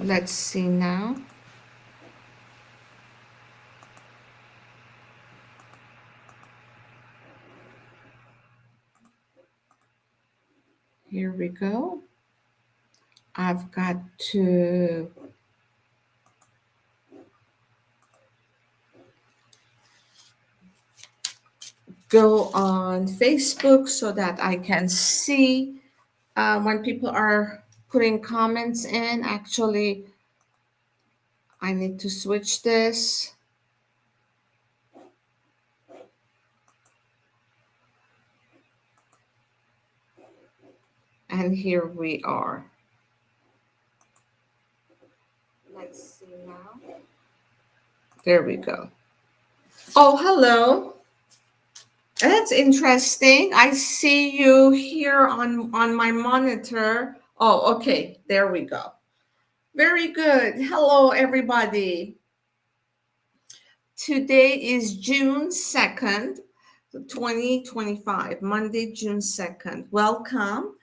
Let's see now. Here we go. I've got to go on Facebook so that I can see when people are putting comments in. Actually, I need to switch this. And here we are. Let's see now. There we go. Oh, hello. That's interesting. I see you here on my monitor. Oh, okay. There we go. Very good. Hello, everybody. Today is June 2nd, 2025, Monday, June 2nd. Welcome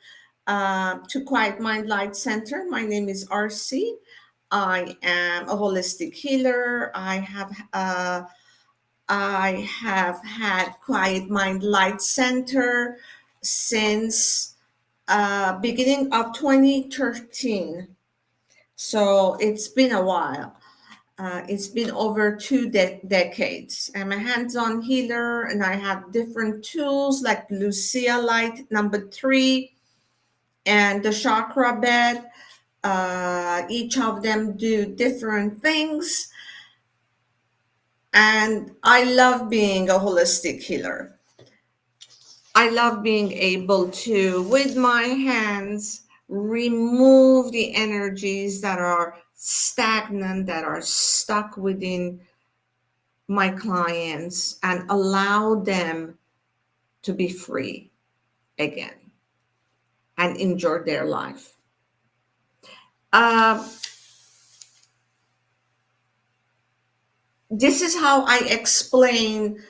to Quiet Mind Light Center. My name is RC. I am a holistic healer. I have had Quiet Mind Light Center since beginning of 2013. So it's been a while. It's been over two decades. I'm a hands-on healer, and I have different tools like Lucia Light number 3 and the chakra bed. Each of them do different things, and I love being a holistic healer. I love being able to, with my hands, remove the energies that are stagnant, that are stuck within my clients, and allow them to be free again and enjoy their life. Uh, this is how I explain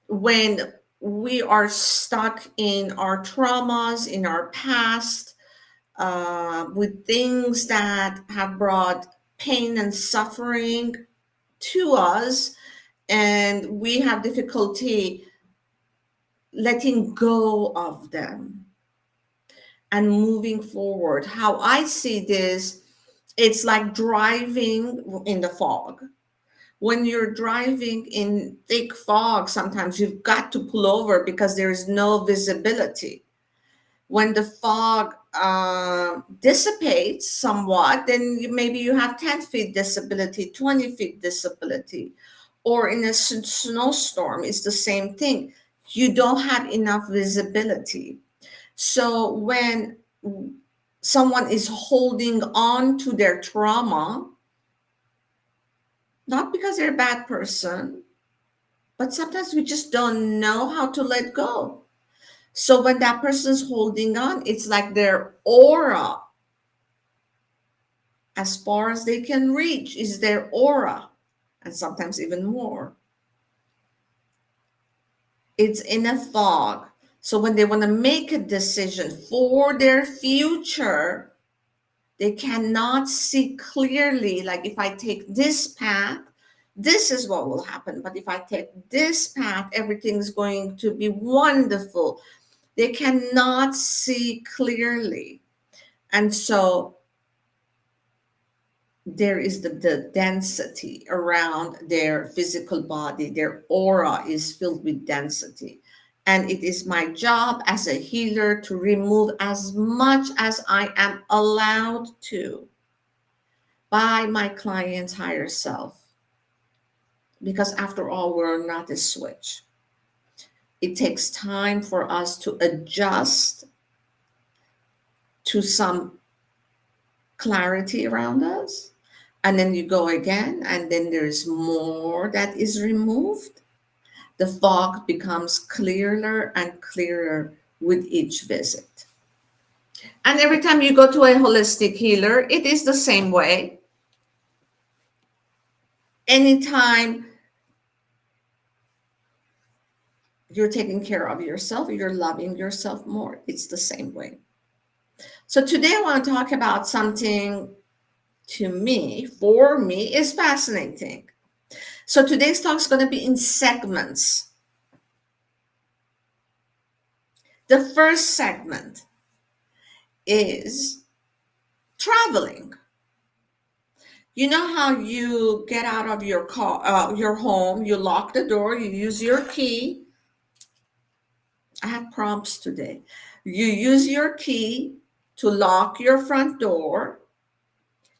when we are stuck in our traumas, in our past, with things that have brought pain and suffering to us, and we have difficulty letting go of them and moving forward. How I see this, it's like driving in the fog. When you're driving in thick fog, sometimes you've got to pull over because there is no visibility. When the fog dissipates somewhat, then maybe you have 10 feet visibility, 20 feet visibility. Or in a snowstorm, it's the same thing. You don't have enough visibility. So when someone is holding on to their trauma, not because they're a bad person, but sometimes we just don't know how to let go. So when that person's holding on, it's like their aura, as far as they can reach, is their aura, and sometimes even more. It's in a fog. So when they want to make a decision for their future, they cannot see clearly, like if I take this path, this is what will happen. But if I take this path, everything's going to be wonderful. They cannot see clearly. And so there is the density around their physical body. Their aura is filled with density. And it is my job as a healer to remove as much as I am allowed to by my client's higher self. Because after all, we're not a switch. It takes time for us to adjust to some clarity around us. And then you go again, and then there's more that is removed. The fog becomes clearer and clearer with each visit. And every time you go to a holistic healer, it is the same way. Anytime you're taking care of yourself, you're loving yourself more, it's the same way. So today I want to talk about something to me, for me, is fascinating. So today's talk is going to be in segments. The first segment is traveling. You know how you get out of your car, your home, you lock the door, you use your key. I have prompts today. You use your key to lock your front door.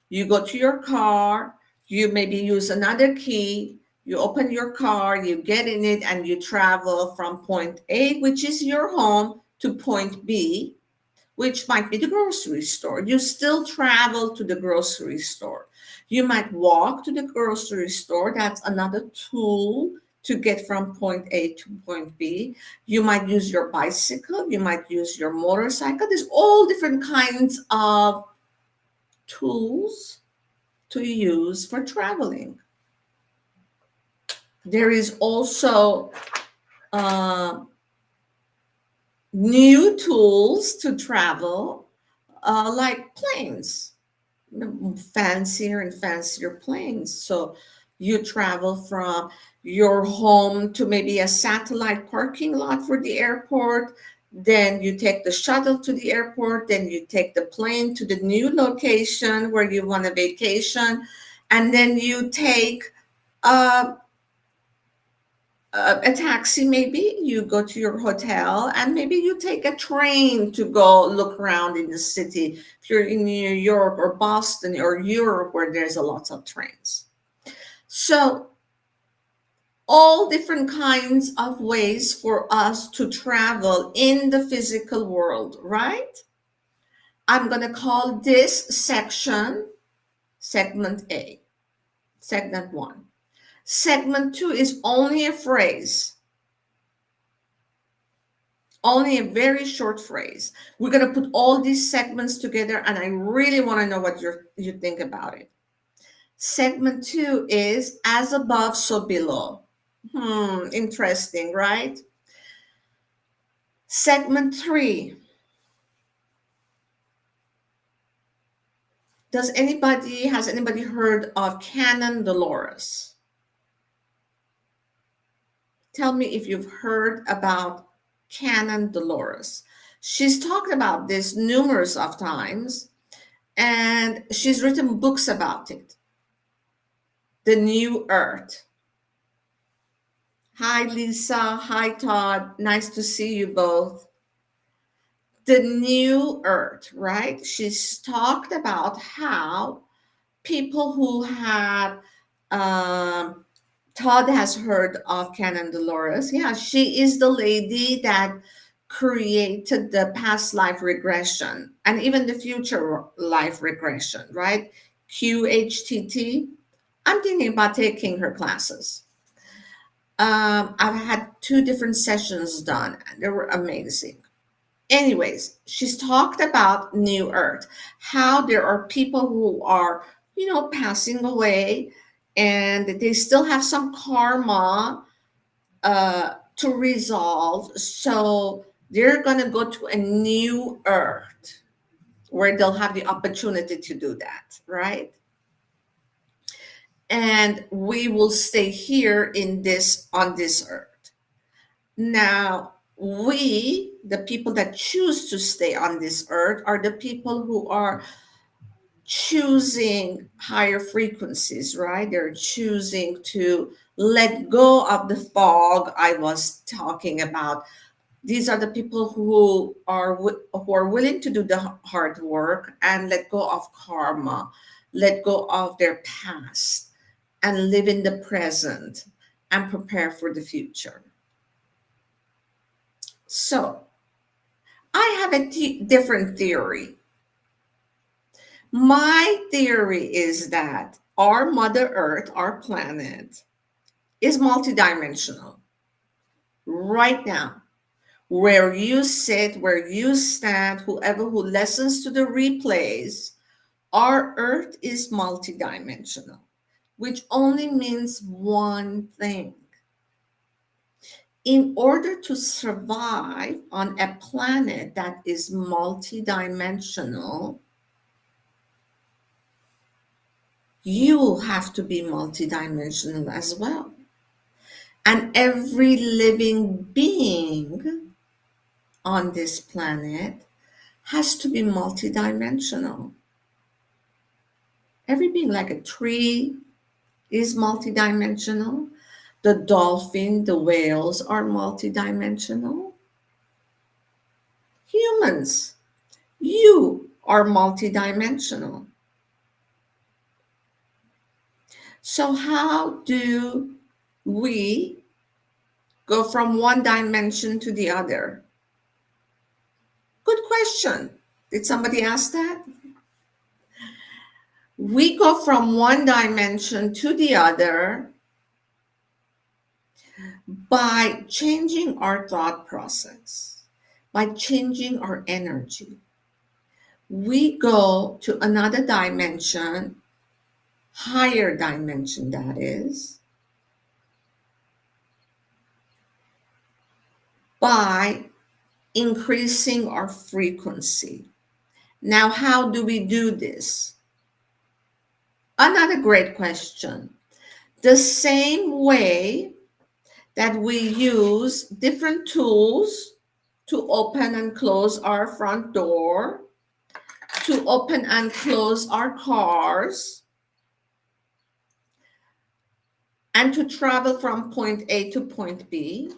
You go to your car, you maybe use another key, you open your car, you get in it, and you travel from point A, which is your home, to point B, which might be the grocery store. You still travel to the grocery store. You might walk to the grocery store. That's another tool to get from point A to point B. You might use your bicycle. You might use your motorcycle. There's all different kinds of tools to use for traveling. There is also uh, new tools to travel, like planes, fancier and fancier planes. So you travel from your home to maybe a satellite parking lot for the airport. Then you take the shuttle to the airport. Then you take the plane to the new location where you want a vacation. And then you take uh, a taxi, maybe you go to your hotel, and maybe you take a train to go look around in the city if you're in New York or Boston or Europe where there's a lot of trains. So all different kinds of ways for us to travel in the physical world, right? I'm going to call this section segment A, segment 1. Segment 2 is only a phrase, only a very short phrase. We're going to put all these segments together, and I really want to know what you think about it. Segment 2 is as above, so below. Interesting, right? Segment 3. Has anybody heard of Canon Dolores? Tell me if you've heard about Canon Dolores. She's talked about this numerous of times, and she's written books about it. The New Earth. Hi, Lisa. Hi, Todd. Nice to see you both. The New Earth, right? She's talked about how people who have, Todd has heard of Canon Dolores. Yeah, she is the lady that created the past life regression and even the future life regression, right? QHTT. I'm thinking about taking her classes. I've had 2 different sessions done, and they were amazing. Anyways, she's talked about New Earth, how there are people who are, passing away, and they still have some karma to resolve. So they're going to go to a new Earth where they'll have the opportunity to do that, right? And we will stay here on this Earth. Now, the people that choose to stay on this Earth, are the people who are choosing higher frequencies, right? They're choosing to let go of the fog I was talking about. These are the people who are willing to do the hard work and let go of karma, let go of their past, and live in the present and prepare for the future. So, I have a different theory. My theory is that our Mother Earth, our planet, is multidimensional. Right now, where you sit, where you stand, whoever who listens to the replays, our Earth is multidimensional, which only means one thing. In order to survive on a planet that is multidimensional, You have to be multidimensional as well. And every living being on this planet has to be multidimensional. Every being, like a tree, is multidimensional. The dolphin, the whales are multidimensional. Humans, you are multidimensional. So, how do we go from one dimension to the other? Good question. Did somebody ask that? We go from one dimension to the other by changing our thought process, by changing our energy. We go to another dimension, higher dimension that is, by increasing our frequency. Now, how do we do this? Another great question. The same way that we use different tools to open and close our front door, to open and close our cars, and to travel from point A to point B,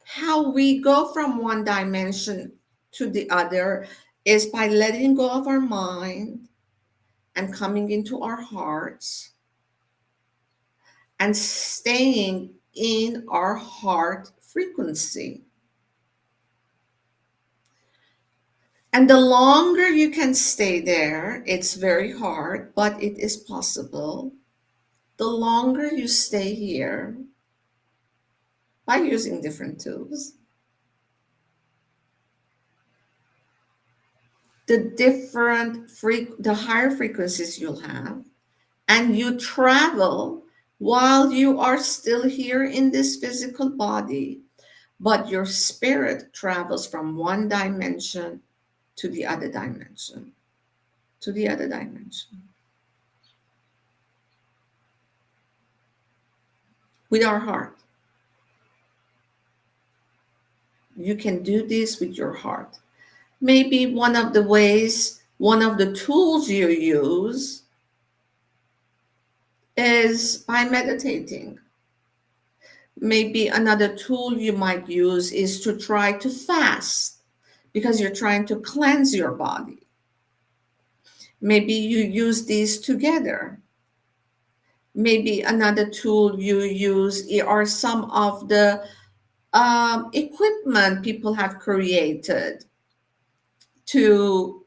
how we go from one dimension to the other is by letting go of our mind and coming into our hearts and staying in our heart frequency. And the longer you can stay there, it's very hard, but it is possible. The longer you stay here by using different tools, the higher frequencies you'll have, and you travel while you are still here in this physical body, but your spirit travels from one dimension to the other dimension, to the other dimension. With our heart. You can do this with your heart. Maybe one of the ways, one of the tools you use is by meditating. Maybe another tool you might use is to try to fast because you're trying to cleanse your body. Maybe you use these together. Maybe another tool you use are some of the equipment people have created to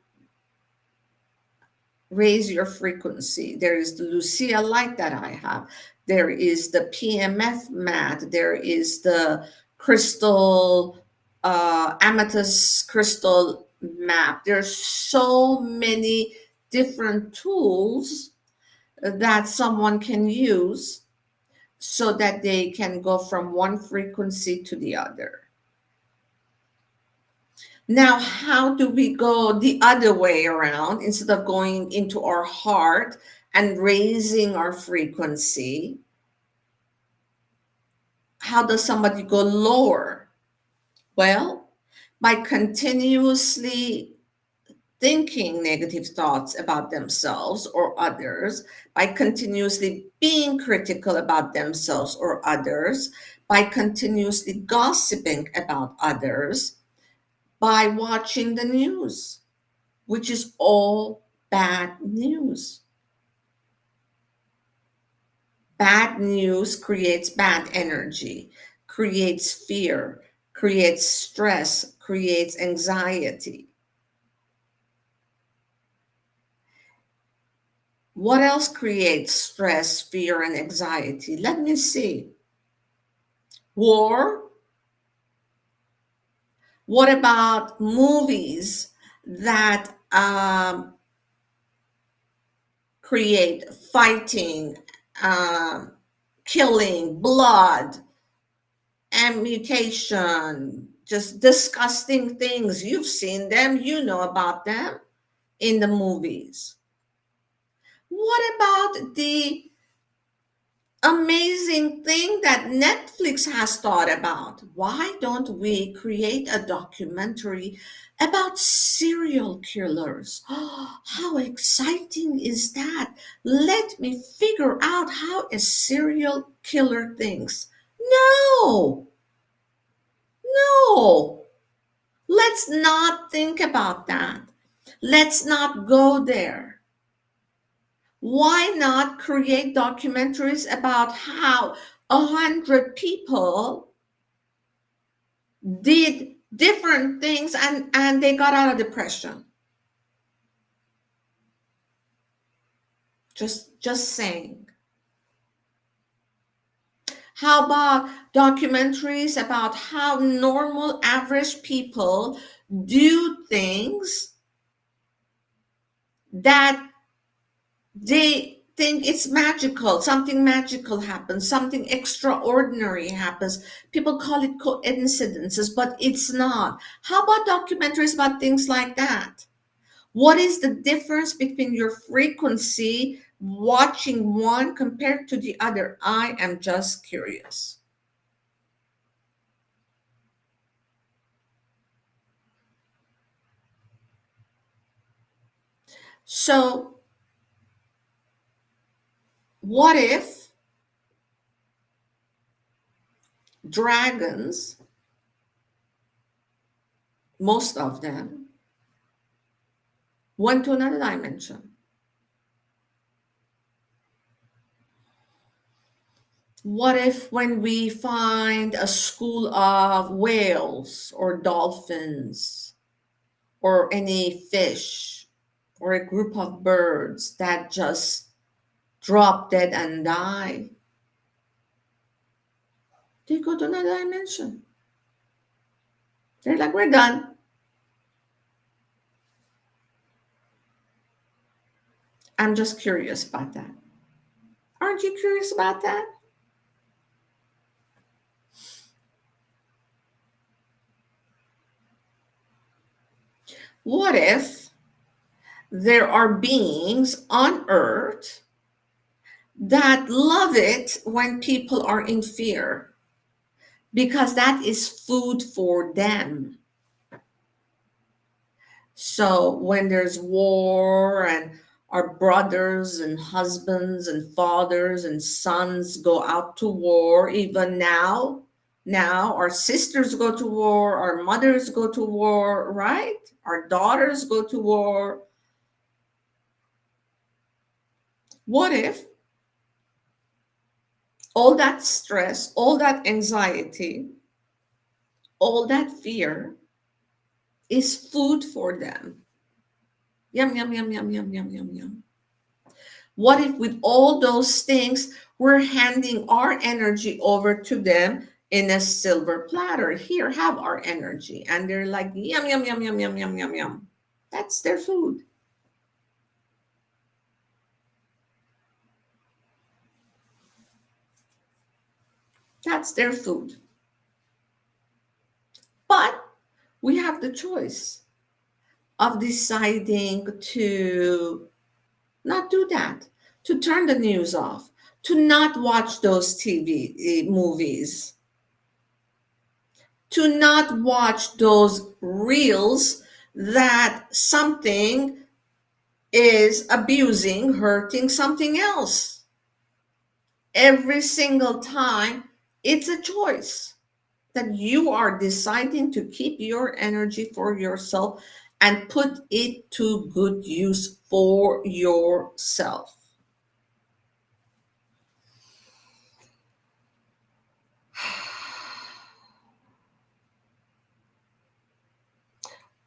raise your frequency. There is the Lucia light that I have. There is the PMF mat. There is the crystal, amethyst crystal map. There's so many different tools that someone can use so that they can go from one frequency to the other. Now, how do we go the other way around instead of going into our heart and raising our frequency? How does somebody go lower? Well, by continuously thinking negative thoughts about themselves or others, by continuously being critical about themselves or others, by continuously gossiping about others, by watching the news, which is all bad news. Bad news creates bad energy, creates fear, creates stress, creates anxiety. What else creates stress, fear, and anxiety? Let me see. War. What about movies that create fighting, um, killing, blood, amputation, just disgusting things? You've seen them, you know about them in the movies. What about the amazing thing that Netflix has thought about? Why don't we create a documentary about serial killers? How exciting is that? Let me figure out how a serial killer thinks. No, no, let's not think about that. Let's not go there. Why not create documentaries about how 100 people did different things and they got out of depression? Just saying. How about documentaries about how normal average people do things that they think it's magical, something magical happens, something extraordinary happens. People call it coincidences, but it's not. How about documentaries about things like that? What is the difference between your frequency watching one compared to the other? I am just curious. So what if dragons, most of them, went to another dimension? What if when we find a school of whales or dolphins or any fish or a group of birds that just drop dead and die, they go to another dimension? They're like, we're done. I'm just curious about that. Aren't you curious about that? What if there are beings on earth that love it when people are in fear because that is food for them? So when there's war and our brothers and husbands and fathers and sons go out to war, even now our sisters go to war, our mothers go to war, right? Our daughters go to war. What if all that stress, all that anxiety, all that fear is food for them? Yum, yum, yum, yum, yum, yum, yum, yum. What if with all those things, we're handing our energy over to them in a silver platter? Here, have our energy. And they're like, yum, yum, yum, yum, yum, yum, yum, yum. That's their food. That's their food. But we have the choice of deciding to not do that, to turn the news off, to not watch those TV movies, to not watch those reels that something is abusing, hurting something else. Every single time, it's a choice that you are deciding to keep your energy for yourself and put it to good use for yourself.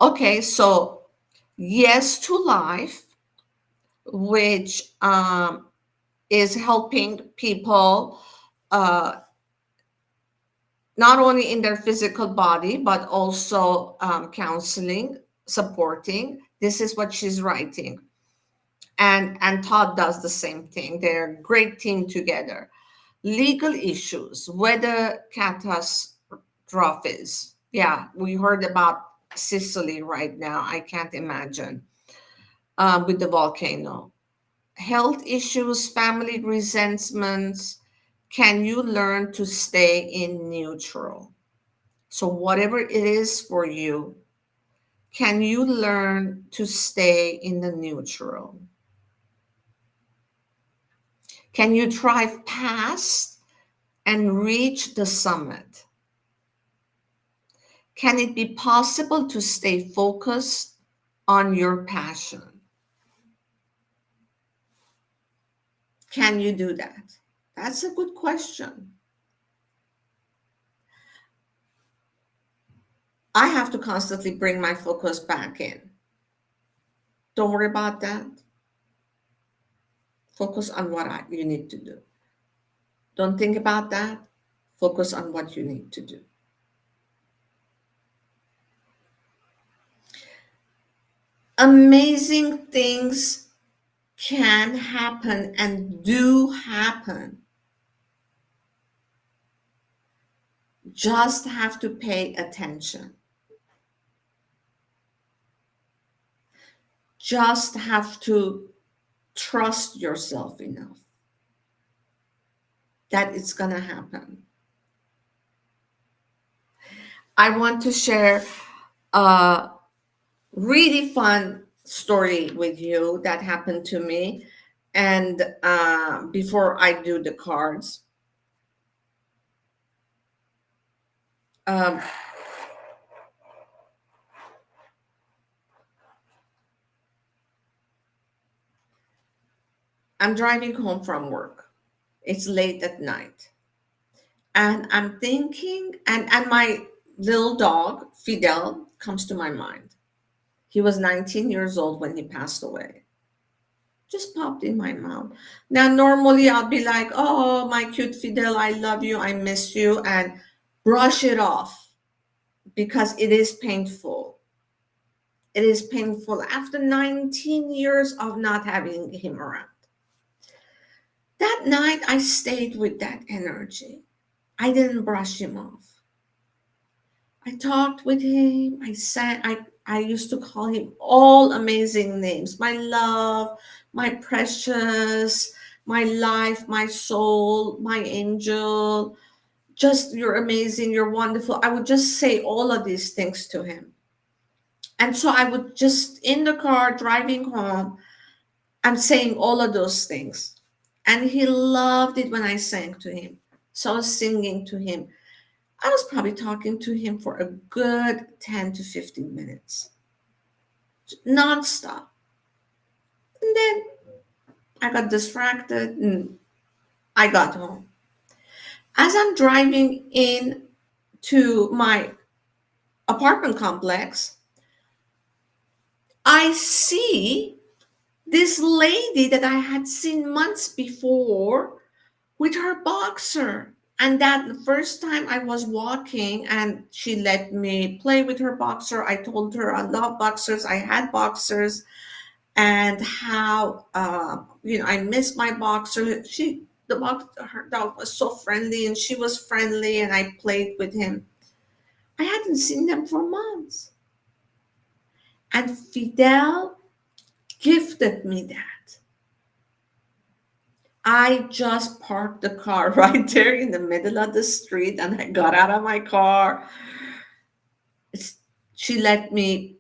Okay, so yes to life, which is helping people uh, not only in their physical body, but also counseling, supporting. This is what she's writing. And Todd does the same thing. They're a great team together. Legal issues, weather catastrophes. Yeah, we heard about Sicily right now. I can't imagine with the volcano. health issues, family resentments, can you learn to stay in neutral? So, whatever it is for you, can you learn to stay in the neutral? Can you drive past and reach the summit? Can it be possible to stay focused on your passion? Can you do that? That's a good question. I have to constantly bring my focus back in. Don't worry about that. Focus on what you need to do. Don't think about that. Focus on what you need to do. Amazing things can happen and do happen. Just have to pay attention. Just have to trust yourself enough that it's going to happen. I want to share a really fun story with you that happened to me. And before I do the cards, um, I'm driving home from work. It's late at night. And I'm thinking, and my little dog, Fidel, comes to my mind. He was 19 years old when he passed away. Just popped in my mouth. Now, normally I'll be like, oh, my cute Fidel, I love you, I miss you, and brush it off because it is painful. It is painful after 19 years of not having him around. That night, I stayed with that energy. I didn't brush him off. I talked with him. I used to call him all amazing names. My love, my precious, my life, my soul, my angel. Just you're amazing, you're wonderful. I would just say all of these things to him. And so I would just in the car driving home, I'm saying all of those things. And he loved it when I sang to him. So I was singing to him. I was probably talking to him for a good 10 to 15 minutes, nonstop. And then I got distracted and I got home. As I'm driving in to my apartment complex, I see this lady that I had seen months before with her boxer. And that the first time I was walking and she let me play with her boxer, I told her I love boxers. I had boxers and how, I miss my boxer. Her dog was so friendly and she was friendly and I played with him. I hadn't seen them for months. And Fidel gifted me that. I just parked the car right there in the middle of the street and I got out of my car. It's, she let me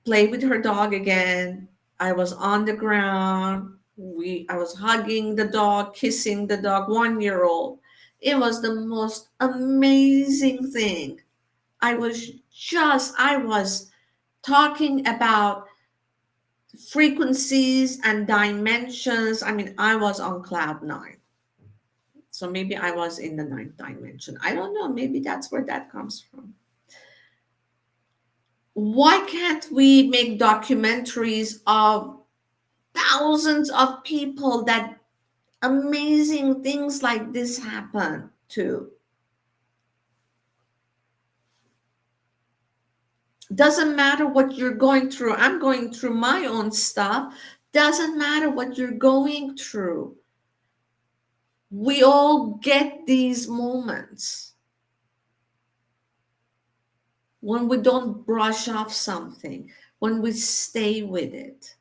play with her dog again. I was on the ground. I was hugging the dog, kissing the dog, 1 year old. It was the most amazing thing. I was talking about frequencies and dimensions. I mean, I was on cloud nine. So maybe I was in the ninth dimension. I don't know. Maybe that's where that comes from. Why can't we make documentaries of thousands of people that amazing things like this happen to? Doesn't matter what you're going through. I'm going through my own stuff. Doesn't matter what you're going through. We all get these moments when we don't brush off something, when we stay with it.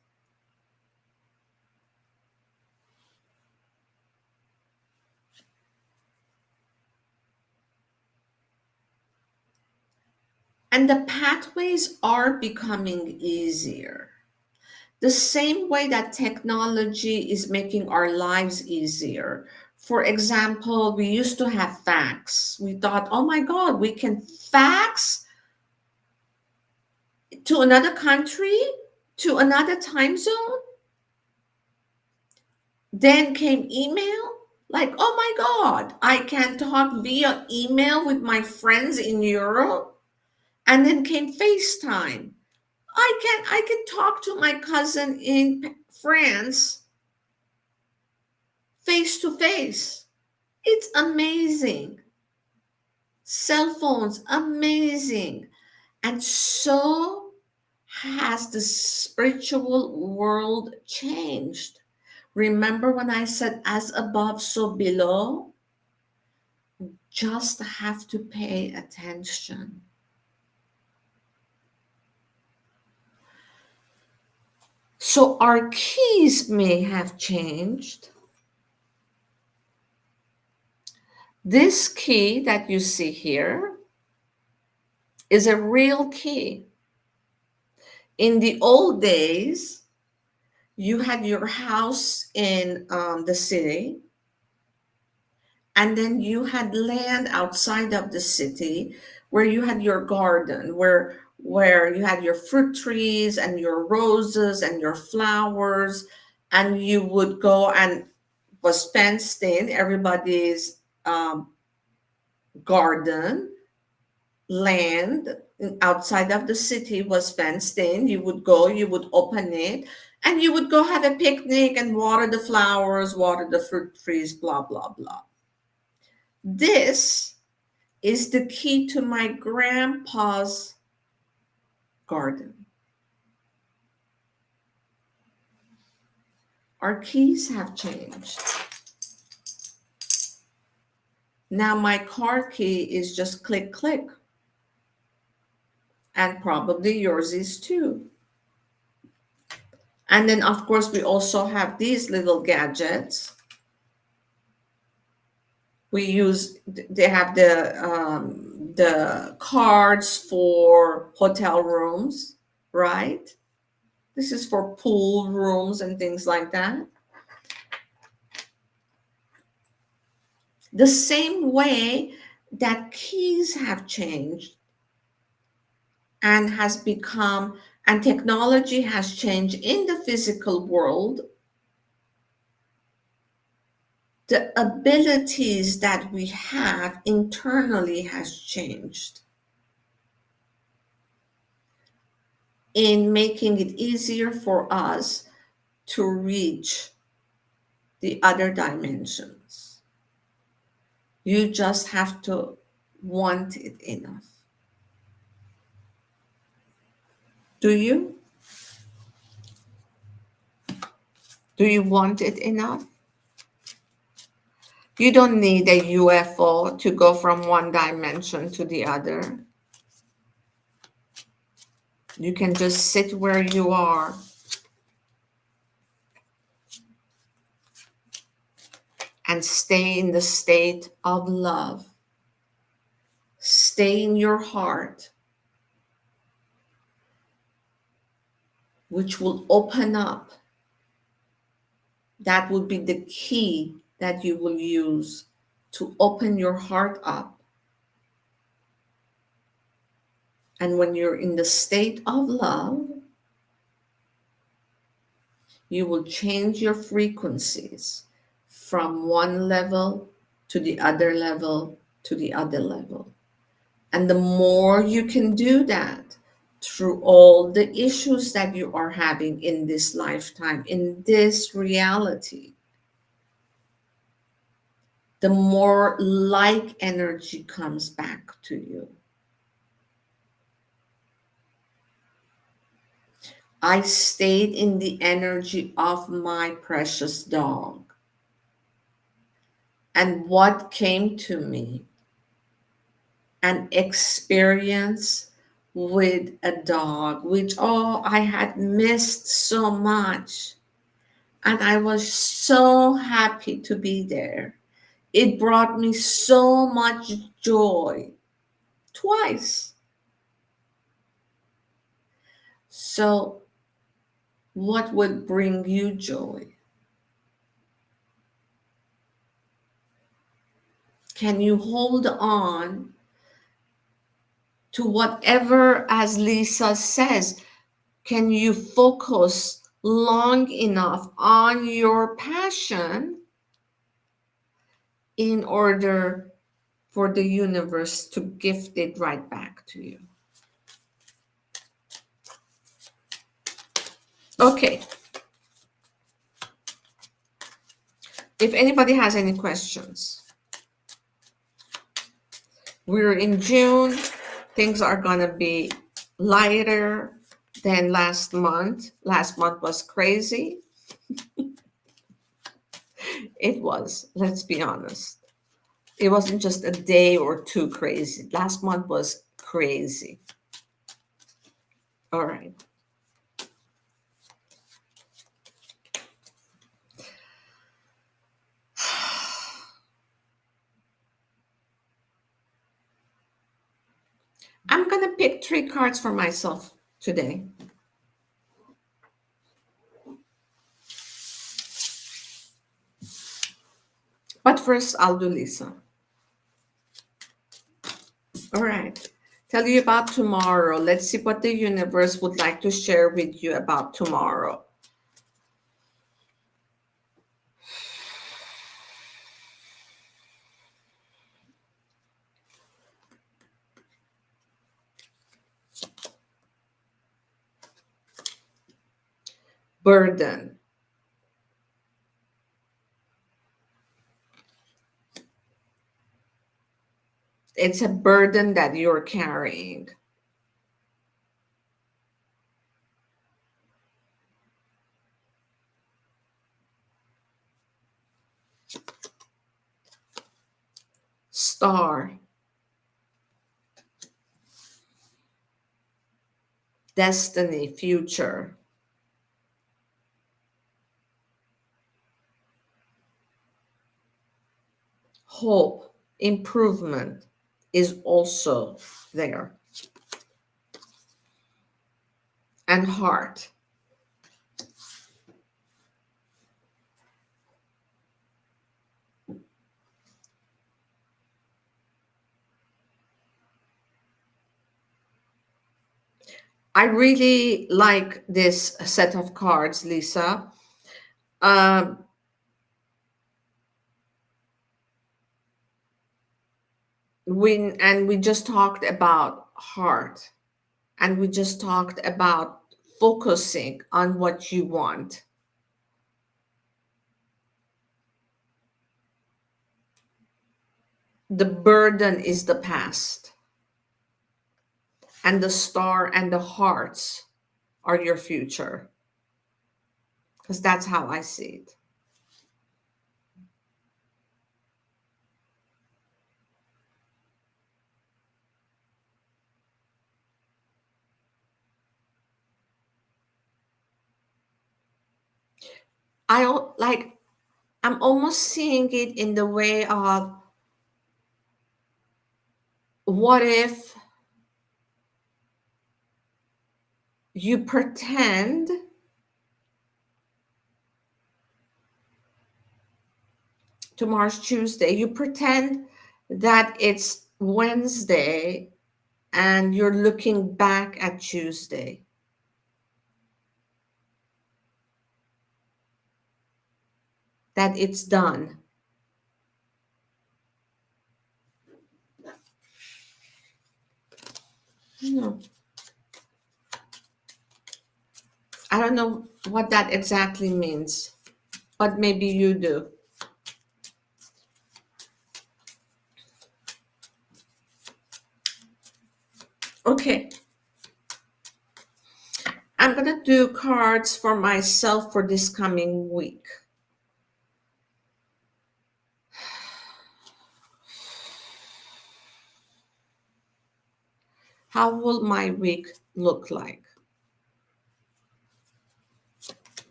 And the pathways are becoming easier. The same way that technology is making our lives easier. For example, we used to have fax. We thought, oh my God, we can fax to another country, to another time zone. Then came email. Like, oh my God, I can talk via email with my friends in Europe. And then came FaceTime. I can talk to my cousin in France face to face. It's amazing. Cell phones, amazing. And so has the spiritual world changed. Remember when I said as above, so below? Just have to pay attention. So our keys may have changed. This key that you see here is a real key. In the old days, you had your house in the city, and then you had land outside of the city where you had your garden, where you had your fruit trees and your roses and your flowers, and you would go and was fenced in. Everybody's garden land outside of the city was fenced in. You would go, you would open it, and you would go have a picnic and water the flowers, water the fruit trees, blah, blah, blah. This is the key to my grandpa's garden. Our keys have changed. Now my car key is just click, click. And probably yours is too. And then, of course, we also have these little gadgets. We use, they have the cards for hotel rooms, right? This is for pool rooms and things like that. The same way that keys have changed and has become, and technology has changed in the physical world, the abilities that we have internally has changed in making it easier for us to reach the other dimensions. You just have to want it enough. Do you? Do you want it enough? You don't need a UFO to go from one dimension to the other. You can just sit where you are and stay in the state of love. Stay in your heart, which will open up. That will be the key that you will use to open your heart up. And when you're in the state of love, you will change your frequencies from one level to the other level to the other level. And the more you can do that through all the issues that you are having in this lifetime, in this reality, the more like energy comes back to you. I stayed in the energy of my precious dog. And what came to me? An experience with a dog, which, oh, I had missed so much. And I was so happy to be there. It brought me so much joy. Twice. So, what would bring you joy? Can you hold on to whatever, as Lisa says, can you focus long enough on your passion in order for the universe to gift it right back to you? Okay, if anybody has any questions, we're in June. Things are going to be lighter than last month. Last month was crazy. It was, let's be honest. It wasn't just a day or two crazy. Last month was crazy. All right. I'm going to pick 3 cards for myself today. But first, I'll do Lisa. All right. Tell you about tomorrow. Let's see what the universe would like to share with you about tomorrow. Burden. It's a burden that you're carrying. Star. Destiny, future. Hope, improvement is also there. And heart. I really like this set of cards, Lisa. Um, we just talked about heart, and we just talked about focusing on what you want. The burden is the past, and the star and the hearts are your future, because that's how I see it. Like, I'm almost seeing it in the way of, what if you pretend tomorrow's Tuesday, you pretend that it's Wednesday and you're looking back at Tuesday. That it's done. No. I don't know what that exactly means, but maybe you do. Okay. I'm going to do cards for myself for this coming week. How will my week look like?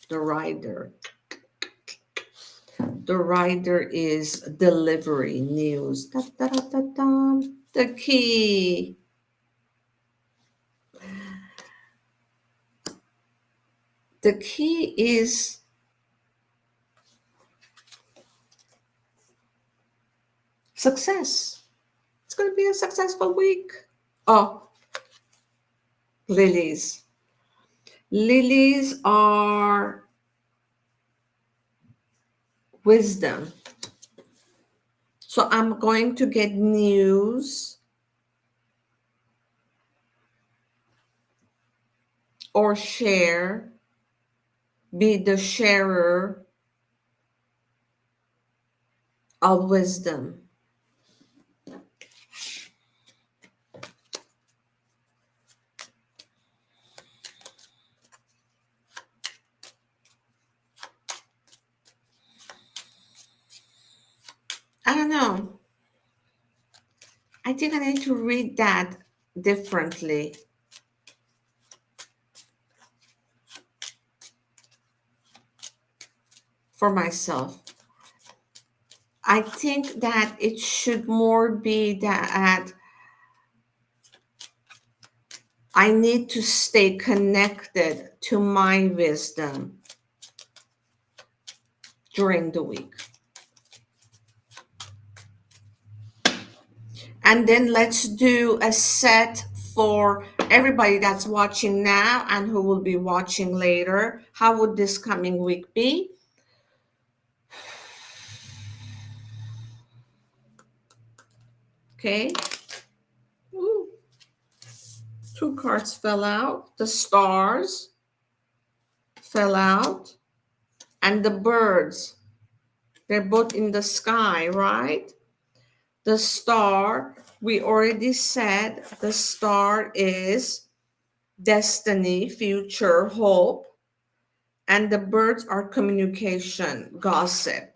The rider. The rider is delivery, news. Da, da, da, da, da. The key. The key is success. It's going to be a successful week. Oh, lilies. Lilies are wisdom. So I'm going to get news or share, be the sharer of wisdom. I don't know. I think I need to read that differently for myself. I think that it should more be that I need to stay connected to my wisdom during the week. And then let's do a set for everybody that's watching now and who will be watching later. How would this coming week be? Okay. Ooh, two cards fell out. The stars fell out. And the birds. They're both in the sky, right? The star, we already said the star is destiny, future, hope. And the birds are communication, gossip.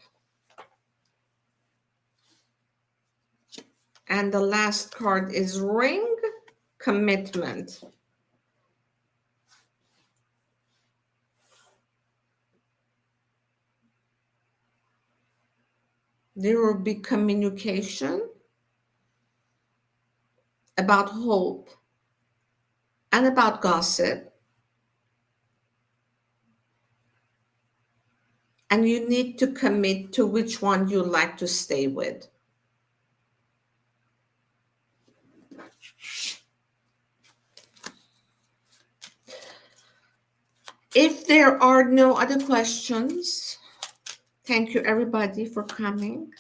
And the last card is ring, commitment. There will be communication about hope and about gossip. And you need to commit to which one you like to stay with. If there are no other questions, thank you everybody for coming.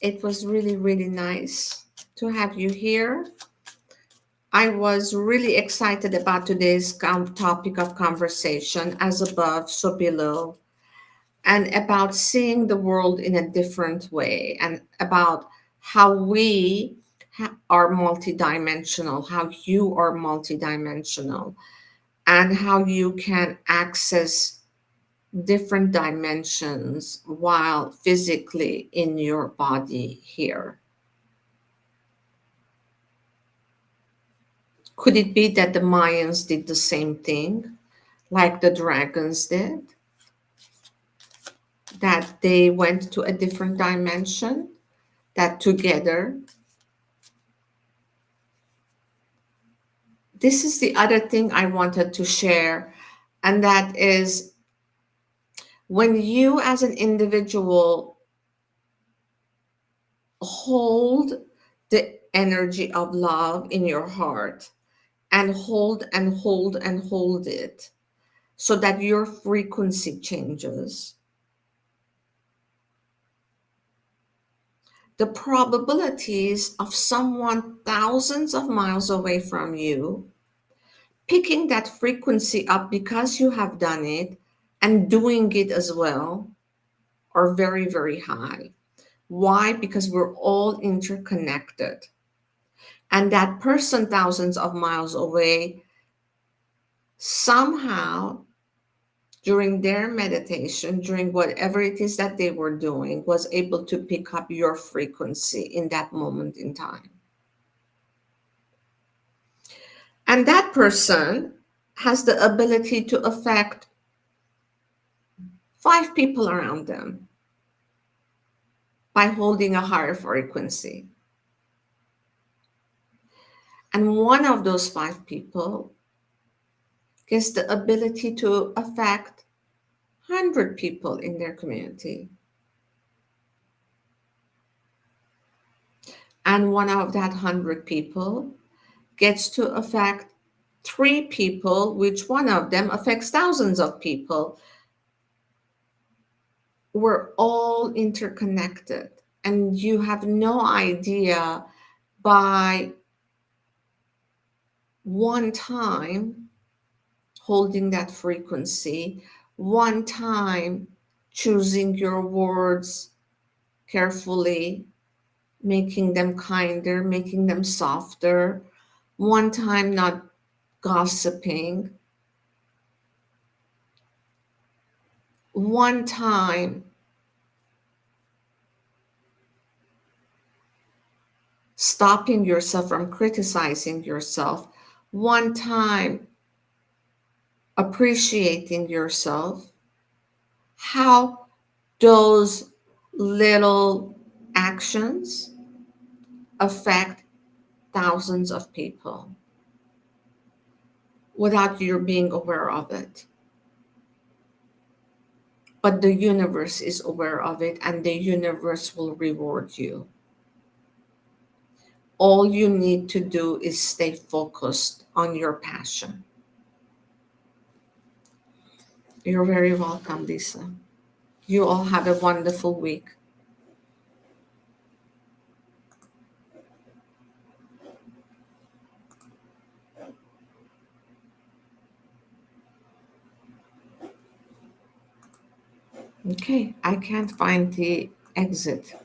It was really, really nice to have you here. I was really excited about today's topic of conversation, as above, so below, and about seeing the world in a different way, and about how we are multidimensional, how you are multidimensional, and how you can access different dimensions while physically in your body here. Could it be that the Mayans did the same thing, like the dragons did? That they went to a different dimension, that together. This is the other thing I wanted to share, and that is when you as an individual hold the energy of love in your heart and hold and hold and hold it so that your frequency changes, the probabilities of someone thousands of miles away from you picking that frequency up because you have done it and doing it as well are very, very high. Why? Because we're all interconnected. And that person thousands of miles away somehow during their meditation, during whatever it is that they were doing, was able to pick up your frequency in that moment in time. And that person has the ability to affect 5 people around them by holding a higher frequency. And one of those 5 people gets the ability to affect 100 people in their community. And one of that 100 people gets to affect three people, which one of them affects thousands of people. We're all interconnected, and you have no idea by one time holding that frequency, one time choosing your words carefully, making them kinder, making them softer, one time not gossiping, one time stopping yourself from criticizing yourself, one time appreciating yourself, how those little actions affect thousands of people without you being aware of it. But the universe is aware of it, and the universe will reward you. All you need to do is stay focused on your passion. You're very welcome, Lisa. You all have a wonderful week. Okay, I can't find the exit.